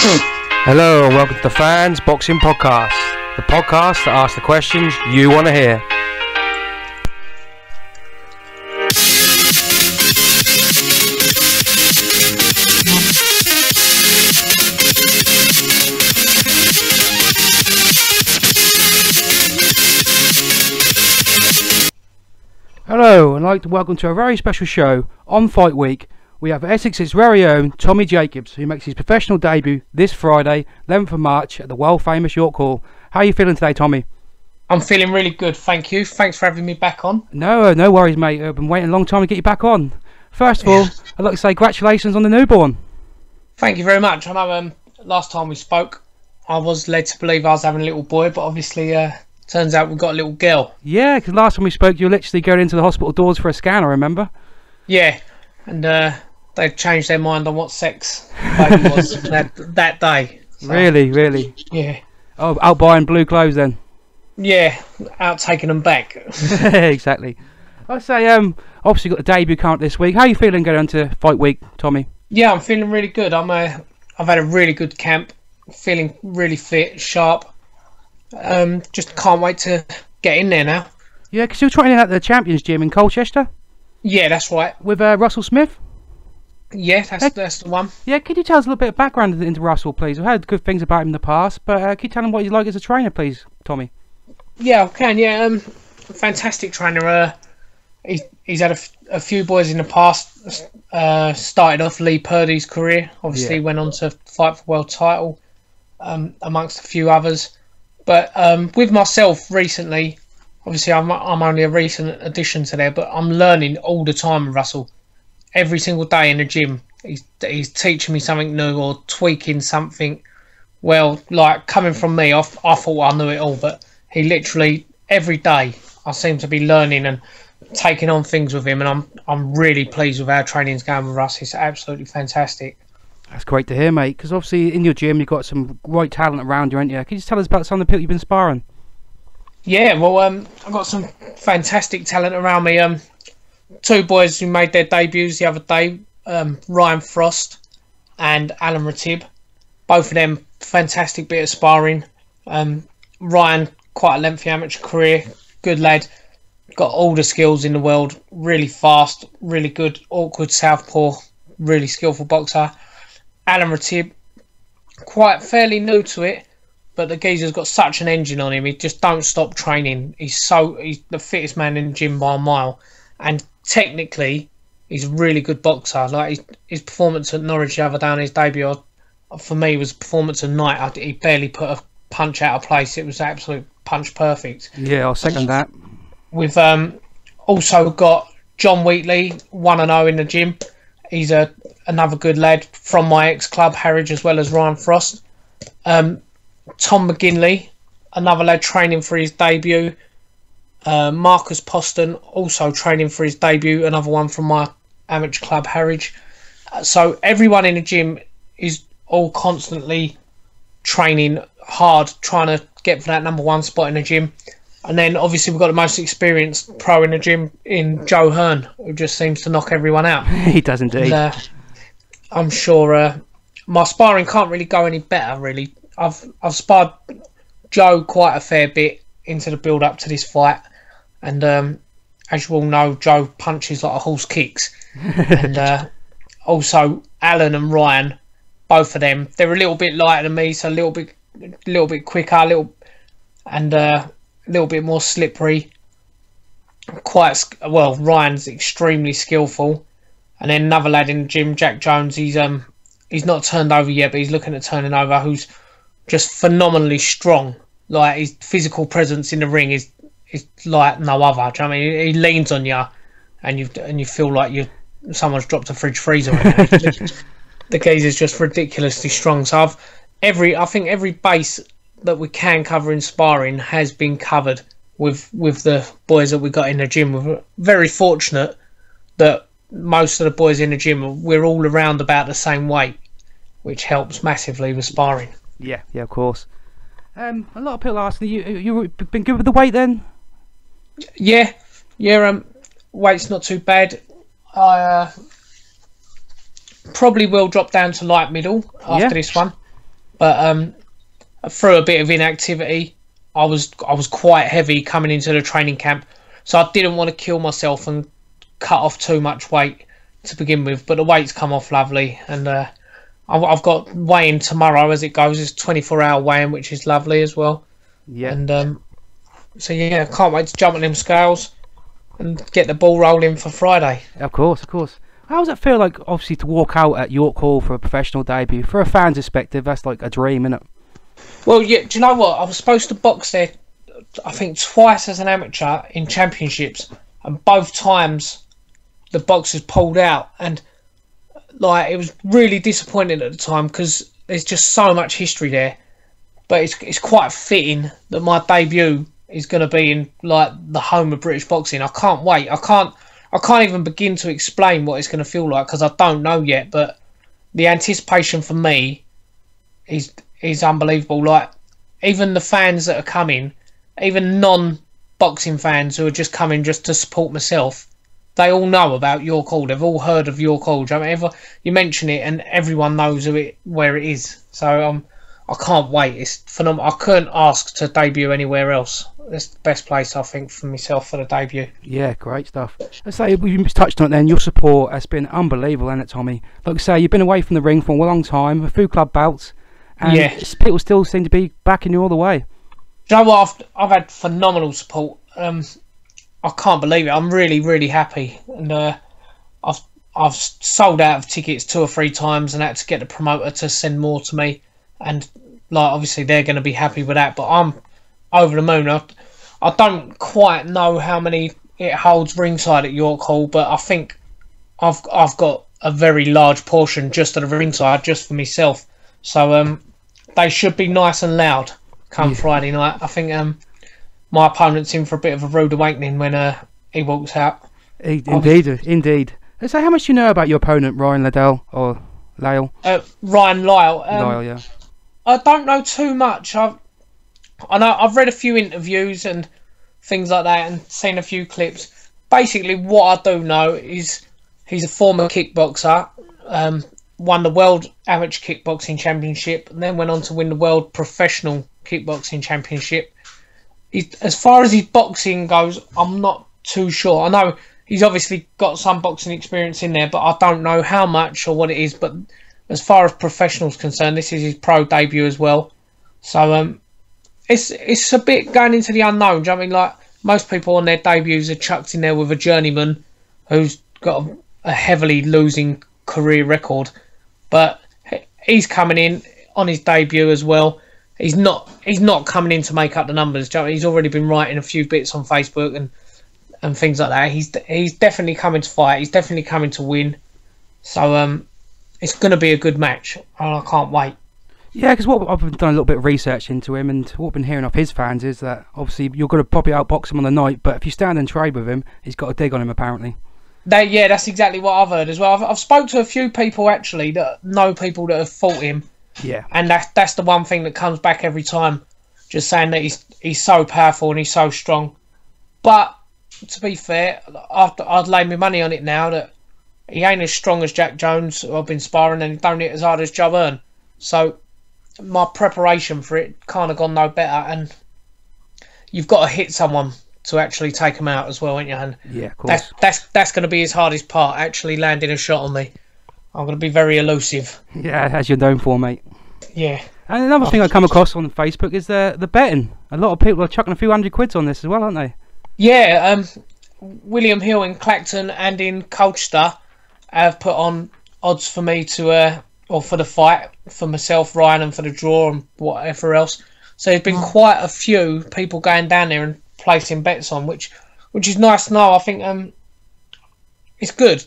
Hello and welcome to the Fans Boxing Podcast, the podcast that asks the questions you want to hear. Hello, and I'd like to welcome to a very special show on Fight Week. We have Essex's very own Tommy Jacobs, who makes his professional debut this Friday, 11th of March, at the world-famous York Hall. How are you feeling today, Tommy? I'm feeling really good, thank you. Thanks for having me back on. No worries, mate. I've been waiting a long time to get you back on. First of all, I'd like to say congratulations on the newborn. Thank you very much. I know last time we spoke, I was led to believe I was having a little boy, but obviously turns out we've got a little girl. Yeah, because last time we spoke, you were literally going into the hospital doors for a scan, I remember. Yeah, and they've changed their mind on what sex baby was that day. So, Really? Yeah. Oh, out buying blue clothes then? Yeah, out taking them back. Exactly. I say, obviously got the debut count this week. How are you feeling going into Fight Week, Tommy? Yeah, I'm feeling really good. I've had a really good camp, feeling really fit, sharp. Just can't wait to get in there now. Yeah, because you're training at the Champion Gym in Colchester? Yeah, that's right. With Russell Smith? Yeah, that's the one. Yeah, could you tell us a little bit of background into Russell, please? I've heard good things about him in the past, but could you tell him what he's like as a trainer, please, Tommy? Yeah, I can. Yeah, fantastic trainer. He's had a few boys in the past. Started off Lee Purdy's career. Obviously, went on to fight for world title, amongst a few others. But with myself recently, obviously I'm only a recent addition to there, but I'm learning all the time with Russell. Every single day in the gym, he's teaching me something new or tweaking something. Well, like coming from me, I thought I knew it all, but he literally every day I seem to be learning and taking on things with him, and I'm really pleased with how training's going with Russ. It's absolutely fantastic. That's great to hear, mate, because obviously in your gym you've got some great talent around you, ain't you? Can you just tell us about some of the people you've been sparring? Yeah, well, I've got some fantastic talent around me. Two boys who made their debuts the other day, Ryan Frost and Alan Ratibb. Both of them fantastic bit of sparring. Ryan, quite a lengthy amateur career, good lad, got all the skills in the world, really fast, really good, awkward southpaw, really skillful boxer. Alan Ratibb, quite fairly new to it, but the geezer's got such an engine on him. He just don't stop training. He's the fittest man in the gym by a mile, and technically he's a really good boxer. Like his performance at Norwich the other day on his debut, for me, was a performance of night. He barely put a punch out of place. It was absolute punch perfect. Yeah, I'll second that. We've also got John Wheatley, 1-0 in the gym. He's another good lad from my ex-club, Harwich, as well as Ryan Frost. Tom McGinley, another lad training for his debut. Marcus Poston, also training for his debut, another one from my amateur club, Harwich. So everyone in the gym is all constantly training hard, trying to get for that number one spot in the gym. And then obviously we've got the most experienced pro in the gym in Joe Hurns, who just seems to knock everyone out. He does indeed. And, I'm sure my sparring can't really go any better, really. I've sparred Joe quite a fair bit into the build up to this fight, and as you all know, Joe punches like a horse kicks. And also Alan and Ryan, both of them, they're a little bit lighter than me, so a little bit quicker, a little bit more slippery. Ryan's extremely skillful, and then another lad in the gym, Jack Jones. He's not turned over yet, but he's looking at turning over. Who's just phenomenally strong. Like his physical presence in the ring is like no other. Do you know what I mean? He leans on you, and you feel like someone's dropped a fridge freezer on you. The geezer's just ridiculously strong. So I think every base that we can cover in sparring has been covered with the boys that we got in the gym. We're very fortunate that most of the boys in the gym, we're all around about the same weight, which helps massively with sparring. Yeah, of course. A lot of people asking you been good with the weight then? Yeah. Weight's not too bad. I probably will drop down to light middle after this one. but through a bit of inactivity, I was quite heavy coming into the training camp, so I didn't want to kill myself and cut off too much weight to begin with. But the weight's come off lovely, and I've got weigh-in tomorrow as it goes. It's 24-hour weigh-in, which is lovely as well. Yeah. And so yeah, I can't wait to jump on them scales and get the ball rolling for Friday. Of course, of course. How does it feel like, obviously, to walk out at York Hall for a professional debut? For a fan's perspective, that's like a dream, isn't it? Well, yeah, do you know what? I was supposed to box there, I think, twice as an amateur in championships, and both times the boxers pulled out, and like it was really disappointing at the time because there's just so much history there. But it's quite fitting that my debut is going to be in like the home of British boxing. I can't wait. I can't even begin to explain what it's going to feel like because I don't know yet. But the anticipation for me is unbelievable. Like, even the fans that are coming, even non-boxing fans who are just coming just to support myself, they all know about York Hall. They've all heard of York Hall. I mean, you mention it and everyone knows where it is. So I can't wait. It's phenomenal. I couldn't ask to debut anywhere else. It's the best place, I think, for myself for the debut. Yeah, great stuff. Let's say we just touched on it then. Your support has been unbelievable, hasn't it, Tommy? Like I say, you've been away from the ring for a long time, a few club bouts, and yeah, people still seem to be backing you all the way. Do you know what? I've had phenomenal support. I can't believe it. I'm really, really happy, and I've sold out of tickets 2 or 3 times, and had to get the promoter to send more to me. And like, obviously, they're going to be happy with that. But I'm over the moon. I don't quite know how many it holds ringside at York Hall, but I think I've got a very large portion just at the ringside, just for myself. So they should be nice and loud come Friday night. I think my opponent's in for a bit of a rude awakening when he walks out. Indeed. So how much do you know about your opponent, Ryan Liddell or Lyle? Ryan Lyle. Lyle, yeah. I don't know too much. I've read a few interviews and things like that and seen a few clips. Basically, what I do know is he's a former kickboxer, won the World Amateur Kickboxing Championship, and then went on to win the World Professional Kickboxing Championship. As far as his boxing goes, I'm not too sure. I know he's obviously got some boxing experience in there, but I don't know how much or what it is. But as far as professionals concerned, this is his pro debut as well. So it's a bit going into the unknown. Do you know what I mean? Like, most people on their debuts are chucked in there with a journeyman who's got a heavily losing career record. But he's coming in on his debut as well. He's not coming in to make up the numbers. Do you know what I mean? He's already been writing a few bits on Facebook and things like that. He's definitely coming to fight. He's definitely coming to win. So it's going to be a good match, and I can't wait. Yeah, because what I've done a little bit of research into him, and what I've been hearing off his fans is that obviously you're going to probably outbox him on the night, but if you stand and trade with him, he's got a dig on him apparently. Yeah, that's exactly what I've heard as well. I've spoke to a few people actually that know people that have fought him. Yeah, and that's the one thing that comes back every time, just saying that he's so powerful and he's so strong. But to be fair, I'd lay my money on it now that he ain't as strong as Jack Jones, who I've been sparring, and he don't hit as hard as Joe Hurns. So my preparation for it can't have gone no better, and you've got to hit someone to actually take him out as well, ain't you? And yeah, of course. That's going to be his hardest part, actually landing a shot on me. I'm going to be very elusive. Yeah, as you're known for, mate. Yeah. And another thing I come across on Facebook is the betting. A lot of people are chucking a few £100 on this as well, aren't they? Yeah, William Hill in Clacton and in Colchester have put on odds for me to, or for the fight, for myself, Ryan, and for the draw and whatever else. So there's been quite a few people going down there and placing bets on, which is nice to know. I think it's good.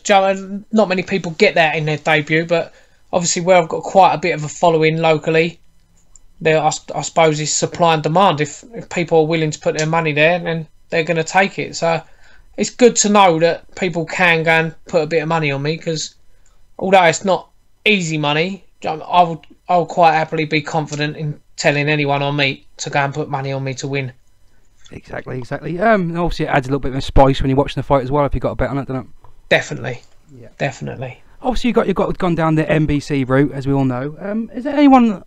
Not many people get that in their debut, but obviously where I've got quite a bit of a following locally, there I suppose is supply and demand. If people are willing to put their money there, then they're going to take it. So it's good to know that people can go and put a bit of money on me, because although it's not easy money, I would quite happily be confident in telling anyone I meet to go and put money on me to win. Exactly. Obviously it adds a little bit of spice when you're watching the fight as well, if you've got a bet on it, doesn't it? Definitely. Yeah. Definitely. Obviously you've gone down the NBC route, as we all know. Is there anyone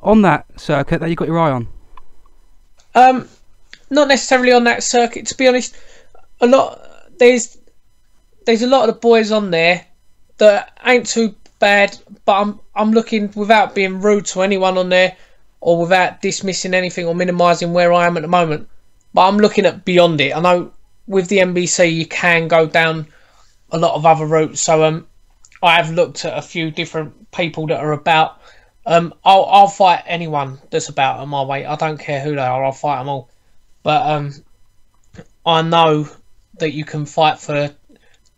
on that circuit that you got your eye on? Not necessarily on that circuit, to be honest. There's a lot of the boys on there that ain't too bad, but I'm looking, without being rude to anyone on there or without dismissing anything or minimising where I am at the moment, but I'm looking at beyond it. I know with the NBC you can go down a lot of other routes, so I have looked at a few different people that are about. I'll fight anyone that's about at my weight. I don't care who they are, I'll fight them all. But I know that you can fight for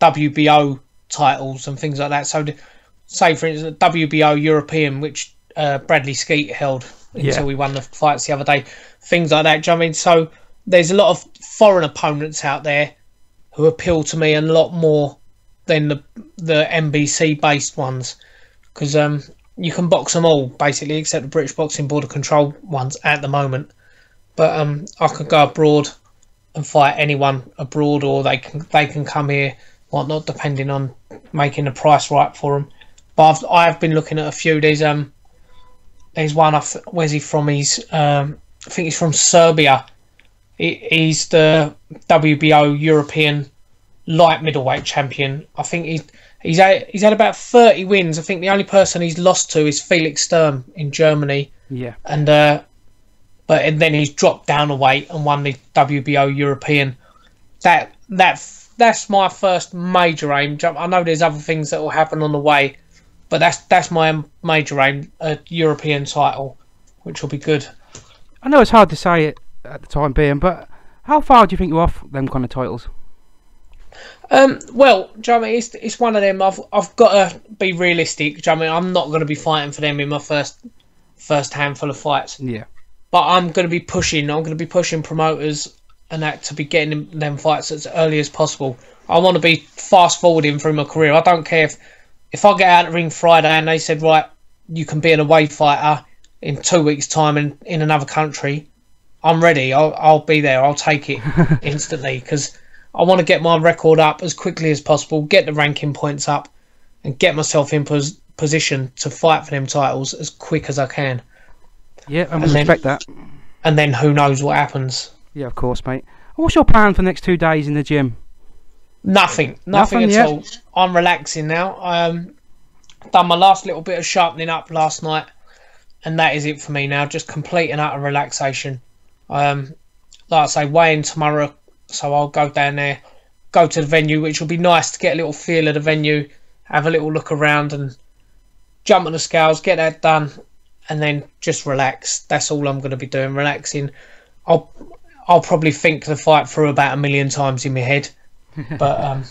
WBO titles and things like that. So, say for instance, WBO European, which Bradley Skeet held until we won the fights the other day. Things like that. Do you know what I mean? So there's a lot of foreign opponents out there who appeal to me, and a lot more than the NBC based ones, because you can box them all basically except the British Boxing Board of Control ones at the moment. But I could go abroad and fight anyone abroad, or they can come here, whatnot, depending on making the price right for them. But I've been looking at a few. There's one. Where's he from? I think he's from Serbia. He's the WBO European light middleweight champion. I think he's had about 30 wins. I think the only person he's lost to is Felix Sturm in Germany. Yeah. And then he's dropped down a weight and won the WBO European. That's my first major aim. I know there's other things that will happen on the way, but that's my major aim, a European title, which will be good. I know it's hard to say it at the time being, but how far do you think you're off them kind of titles? Well, do you know what I mean? It's one of them. I've got to be realistic. Do you know what I mean? I'm not going to be fighting for them in my first handful of fights. Yeah. But I'm going to be pushing. I'm going to be pushing promoters and that to be getting them fights as early as possible. I want to be fast forwarding through my career. I don't care if I get out of the ring Friday and they said, right, you can be an away fighter in 2 weeks' time in another country. I'm ready. I'll be there. I'll take it instantly, because I want to get my record up as quickly as possible, get the ranking points up, and get myself in position to fight for them titles as quick as I can. Yeah, I respect that. And then who knows what happens. Yeah, of course, mate. What's your plan for the next 2 days in the gym? Nothing at all. I'm relaxing now. Done my last little bit of sharpening up last night, and that is it for me now. Just complete and utter relaxation. Like I say, weigh in tomorrow, so I'll go down there, go to the venue, which will be nice to get a little feel of the venue, have a little look around and jump on the scales, get that done, and then just relax. That's all I'm going to be doing, relaxing. I'll probably think the fight through about 1 million times in my head, but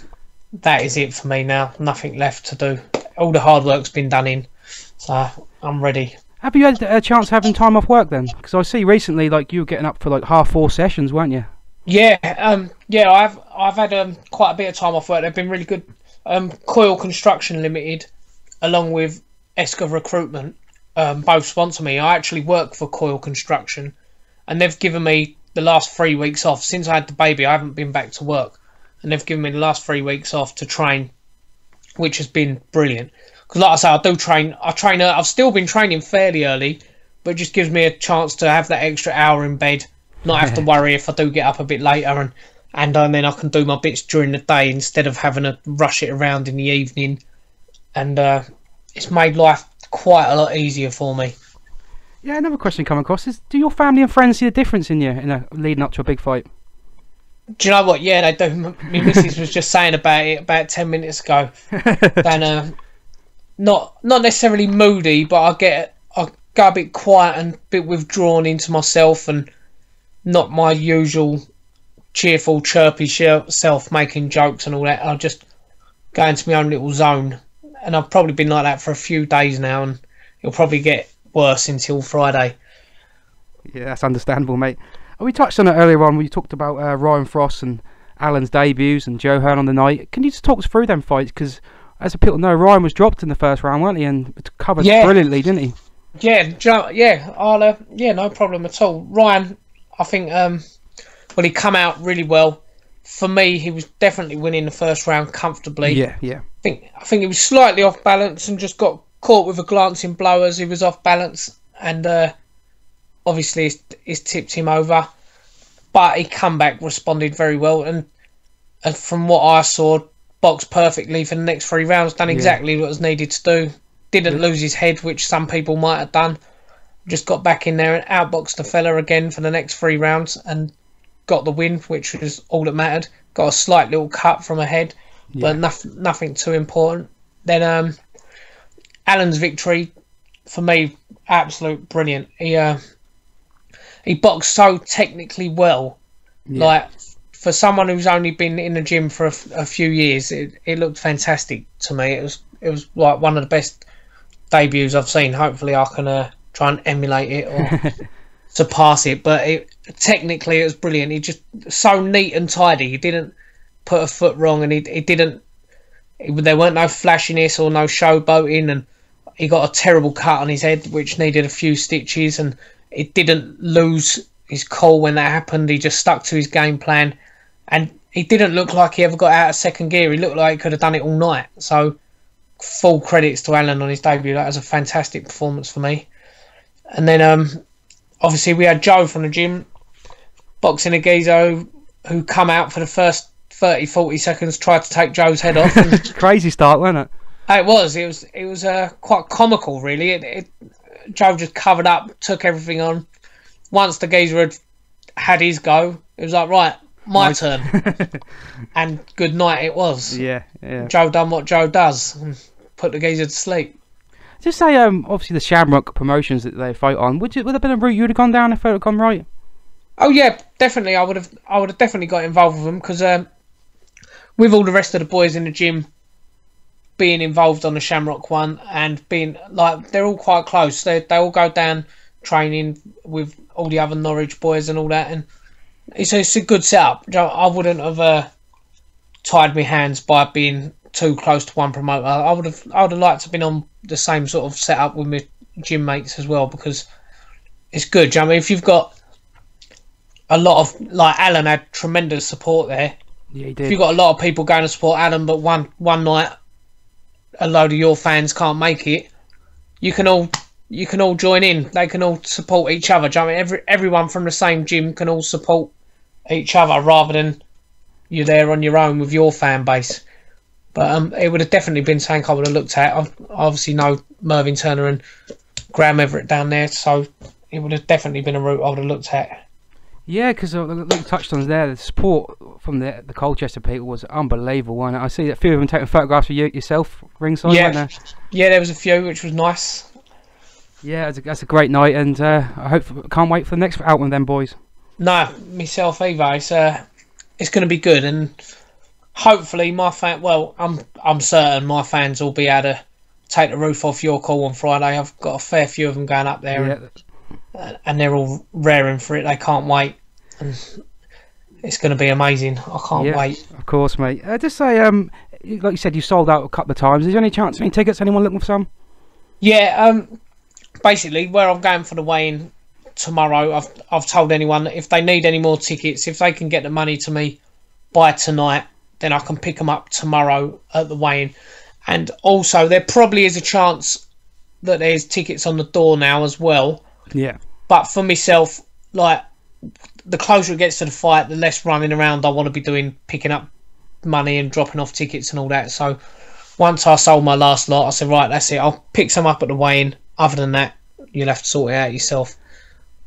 that is it for me now. Nothing left to do. All the hard work's been done in, so I'm ready. Have you had a chance of having time off work then? Because I see recently, like, you were getting up for like 4 sessions, weren't you? Yeah, I've had quite a bit of time off work. They've been really good. Coil Construction Limited, along with Esker Recruitment, both sponsor me. I actually work for Coil Construction, and they've given me the last 3 weeks off. Since I had the baby, I haven't been back to work, and they've given me the last 3 weeks off to train, which has been brilliant. Because like I say, I do train. I've still been training fairly early, but it just gives me a chance to have that extra hour in bed, not have to worry if I do get up a bit later, and then I can do my bits during the day instead of having to rush it around in the evening. And it's made life quite a lot easier for me. Yeah, another question come across is, do your family and friends see a difference in you leading up to a big fight? Do you know what? Yeah, they do. My missus was just saying about it about 10 minutes ago. And not necessarily moody, but I go a bit quiet and a bit withdrawn into myself, and not my usual cheerful, chirpy self making jokes and all that. I just go into my own little zone, and I've probably been like that for a few days now, and it'll probably get worse until Friday. Yeah, that's understandable, mate. We touched on it earlier on when you talked about Ryan Frost and Alan's debuts and Joe Hurns on the night. Can you just talk us through them fights? Because as people know, Ryan was dropped in the first round, weren't he? And covered brilliantly, didn't he? Yeah, no problem at all. Ryan, I think, he come out really well. For me, he was definitely winning the first round comfortably. Yeah. I think he was slightly off balance and just got caught with a glancing blow as he was off balance. and obviously it's tipped him over. But he come back, responded very well, and from what I saw, boxed perfectly for the next 3 rounds. Done exactly what was needed to do. Didn't lose his head, which some people might have done. Just got back in there and outboxed the fella again for the next 3 rounds and got the win, which was all that mattered. Got a slight little cut from a head, but nothing too important. Then Alan's victory, for me, absolute brilliant. He boxed so technically well. Like, for someone who's only been in the gym for a few years, it looked fantastic to me. It was like one of the best debuts I've seen. Hopefully I can try and emulate it or surpass it. But technically it was brilliant. He just so neat and tidy. He didn't put a foot wrong, and there weren't no flashiness or no showboating, and he got a terrible cut on his head which needed a few stitches, and it didn't lose his cool when that happened. He just stuck to his game plan, and he didn't look like he ever got out of second gear. He looked like he could have done it all night. So full credits to Alan on his debut. That was a fantastic performance for me. And then obviously we had Joe from the gym boxing a geezer who come out for the first 30-40 seconds, tried to take Joe's head off. And crazy start, wasn't it? It was quite comical, really. Joe just covered up, took everything on. Once the geezer had his go, it was like, right, my turn. And good night it was. Yeah. Joe done what Joe does and put the geezer to sleep. Just say, obviously the Shamrock promotions that they fight on, would have been a route you would have gone down if it had gone right? Oh yeah, definitely. I would have definitely got involved with them, because with all the rest of the boys in the gym being involved on the Shamrock one, and being like, they're all quite close. They all go down training with all the other Norwich boys and all that, and it's a good setup. I wouldn't have tied my hands by being too close to one promoter. I would have liked to have been on the same sort of setup with my gym mates as well, because it's good. I mean, if you've got a lot of, like, Alan had tremendous support there. Yeah, he did. If you've got a lot of people going to support Alan, but one night a load of your fans can't make it, you can all join in. They can all support each other. I mean, everyone from the same gym can all support each other, rather than you're there on your own with your fan base. But it would have definitely been something I would have looked at. I obviously know Mervyn Turner and Graham Everett down there, so it would have definitely been a route I would have looked at. Yeah, because like you touched on there, the support from the Colchester people was unbelievable, wasn't it? I see that a few of them taking photographs of yourself ringside, yeah. weren't there? Yeah, there was a few, which was nice. Yeah, that's a great night, and I can't wait for the next out with them boys. No, myself either. It's going to be good, and hopefully I'm certain my fans will be able to take the roof off your call on Friday. I've got a fair few of them going up there, and they're all raring for it. They can't wait, and it's going to be amazing. I can't wait. Of course, mate. Just say, like you said, you sold out a couple of times. Is there any chance of any tickets? Anyone looking for some? Yeah, basically, where I'm going for the weigh-in tomorrow, I've told anyone that if they need any more tickets, if they can get the money to me by tonight, then I can pick them up tomorrow at the weigh-in. And also, there probably is a chance that there's tickets on the door now as well. Yeah. But for myself, like, the closer it gets to the fight, the less running around I want to be doing, picking up money and dropping off tickets and all that. So once I sold my last lot, I said, right, that's it. I'll pick some up at the weigh-in. Other than that, you'll have to sort it out yourself.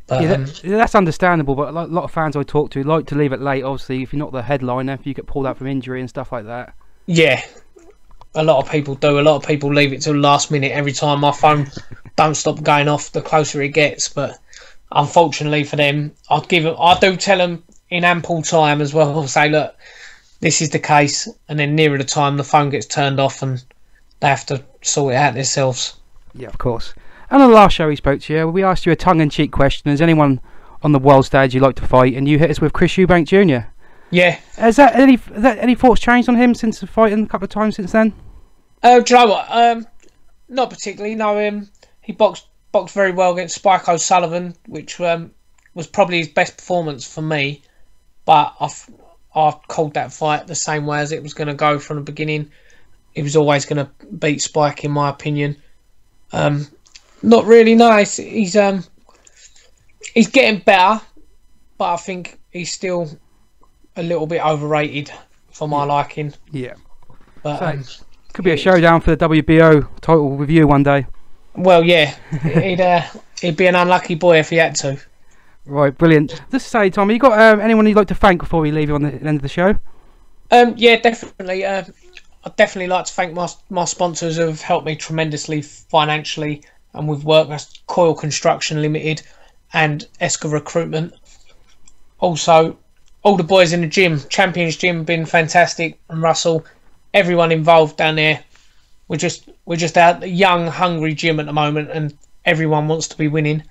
But, that's understandable, but a lot of fans I talk to like to leave it late. Obviously, if you're not the headliner, if you get pulled out from injury and stuff like that. Yeah, a lot of people do. A lot of people leave it till the last minute. Every time my phone don't stop going off, the closer it gets. But unfortunately for them, I do tell them in ample time as well. I'll say, look, this is the case, and then nearer the time, the phone gets turned off, and they have to sort it out themselves. Yeah, of course. And on the last show we spoke to you, we asked you a tongue-in-cheek question. Is anyone on the world stage you'd like to fight? And you hit us with Chris Eubank Jr. Yeah. Has that any thoughts changed on him since the fighting a couple of times since then? Do you know what? Not particularly. No, he boxed very well against Spike O'Sullivan, which was probably his best performance for me. But I called that fight the same way as it was going to go from the beginning. He was always going to beat Spike, in my opinion. Not really. No, he's getting better, but I think he's still a little bit overrated for my liking. Yeah. But So, could be a showdown for the WBO title with you one day. well, yeah, he'd be an unlucky boy if he had to. Right, brilliant. Just to say, Tommy, you got anyone you'd like to thank before we leave you on the end of the show? Yeah, definitely. I'd definitely like to thank my sponsors who have helped me tremendously financially and with work. That's Coil Construction Limited and Esker Recruitment. Also, all the boys in the gym, Champions Gym, have been fantastic, and Russell, everyone involved down there. We're just a young, hungry gym at the moment, and everyone wants to be winning.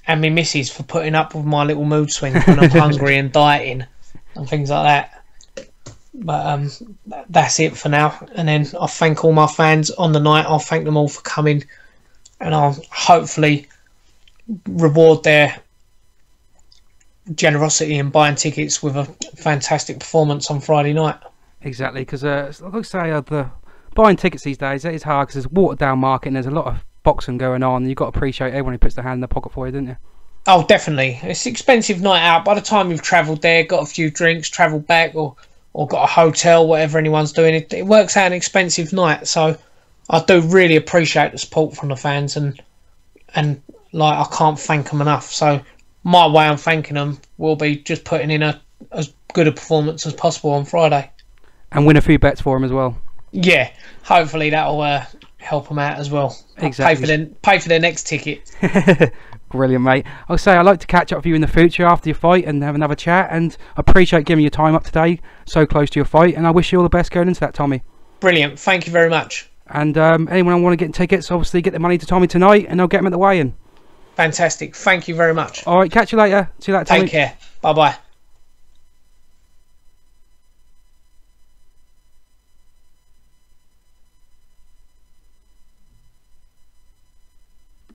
And me missus for putting up with my little mood swings when I'm hungry and dieting and things like that. But that's it for now. And then I thank all my fans on the night. I'll thank them all for coming, and I'll hopefully reward their generosity in buying tickets with a fantastic performance on Friday night. Exactly, because like I say, the buying tickets these days, it is hard because there's a watered down market and there's a lot of boxing going on. You've got to appreciate everyone who puts their hand in their pocket for you, don't you? Oh, definitely. It's an expensive night out. By the time you've travelled there, got a few drinks, travelled back, or got a hotel, whatever anyone's doing, it works out an expensive night. So I do really appreciate the support from the fans, and like I can't thank them enough. So my way of thanking them will be just putting in as good a performance as possible on Friday. And win a few bets for them as well. Yeah, hopefully that'll help them out as well. Exactly. Pay for their next ticket. Brilliant, mate. I'll say I'd like to catch up with you in the future after your fight and have another chat, and I appreciate giving your time up today so close to your fight, and I wish you all the best going into that, Tommy. Brilliant. Thank you very much. And anyone want to get tickets, obviously get the money to Tommy tonight and I'll get them at the weigh-in. Fantastic. Thank you very much. Alright, catch you later. See you later, Tommy. Take care. Bye-bye.